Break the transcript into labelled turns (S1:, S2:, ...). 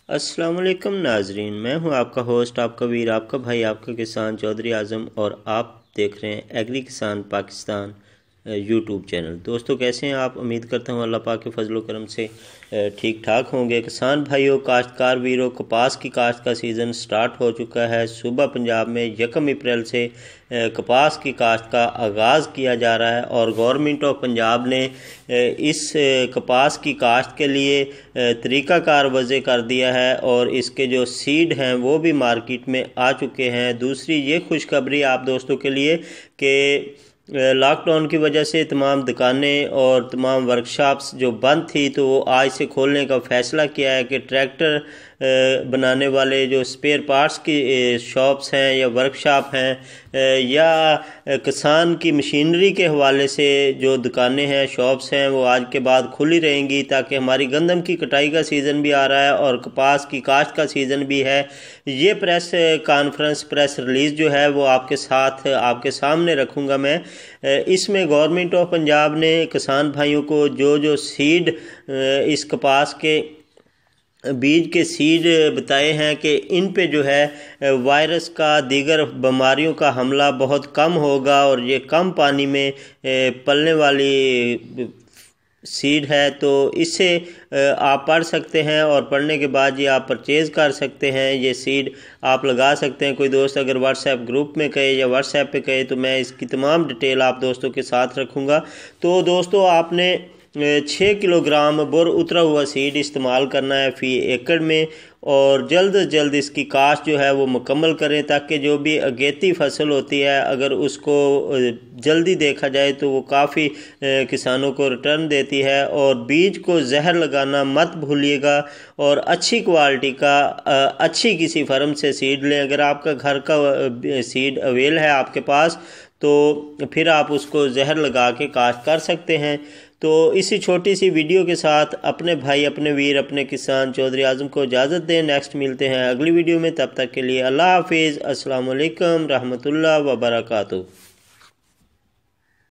S1: अस्सलाम वालेकुम नाजरीन, मैं हूं आपका होस्ट, आपका वीर, आपका भाई, आपका किसान चौधरी आज़म और आप देख रहे हैं एग्री किसान पाकिस्तान यूट्यूब चैनल। दोस्तों कैसे हैं आप? उम्मीद करता हूं अल्लाह पाक के फजल करम से ठीक ठाक होंगे। किसान भाइयों, काश्तकार वीरों, कपास की काश्त का सीज़न स्टार्ट हो चुका है। सुबह पंजाब में 1 अप्रैल से कपास की काश्त का आगाज़ किया जा रहा है और गवर्नमेंट ऑफ पंजाब ने इस कपास की काश्त के लिए तरीक़ाकार वज़े कर दिया है और इसके जो सीड हैं वो भी मार्केट में आ चुके हैं। दूसरी ये खुशखबरी आप दोस्तों के लिए कि लॉकडाउन की वजह से तमाम दुकानें और तमाम वर्कशॉप्स जो बंद थी तो वो आज से खोलने का फ़ैसला किया है कि ट्रैक्टर बनाने वाले जो स्पेयर पार्ट्स की शॉप्स हैं या वर्कशॉप हैं या किसान की मशीनरी के हवाले से जो दुकानें हैं, शॉप्स हैं, वो आज के बाद खुली रहेंगी ताकि हमारी गंदम की कटाई का सीज़न भी आ रहा है और कपास की काश्त का सीज़न भी है। ये प्रेस कॉन्फ्रेंस, प्रेस रिलीज़ जो है वो आपके साथ आपके सामने रखूँगा मैं। इसमें गवर्नमेंट ऑफ पंजाब ने किसान भाइयों को जो सीड इस कपास के बीज के सीड बताए हैं कि इन पे जो है वायरस का, दीगर बीमारियों का हमला बहुत कम होगा और ये कम पानी में पलने वाली सीड है, तो इससे आप पढ़ सकते हैं और पढ़ने के बाद ये आप परचेज़ कर सकते हैं। ये सीड आप लगा सकते हैं। कोई दोस्त अगर व्हाट्सएप ग्रुप में कहे या व्हाट्सएप पे कहे तो मैं इसकी तमाम डिटेल आप दोस्तों के साथ रखूँगा। तो दोस्तों आपने 6 किलोग्राम बुर उतरा हुआ सीड इस्तेमाल करना है फ़ी एकड़ में और जल्द से जल्द इसकी काश्त जो है वो मुकम्मल करें ताकि जो भी अगेती फसल होती है अगर उसको जल्दी देखा जाए तो वो काफ़ी किसानों को रिटर्न देती है। और बीज को जहर लगाना मत भूलिएगा और अच्छी क्वालिटी का अच्छी किसी फर्म से सीड लें। अगर आपका घर का सीड अवेल है आपके पास तो फिर आप उसको जहर लगा के काश्त कर सकते हैं। तो इसी छोटी सी वीडियो के साथ अपने भाई, अपने वीर, अपने किसान चौधरी आज़म को इजाज़त दें। नेक्स्ट मिलते हैं अगली वीडियो में, तब तक के लिए अल्लाह हाफिज़। अस्सलाम वालेकुम रहमतुल्लाह व बरकातुहू।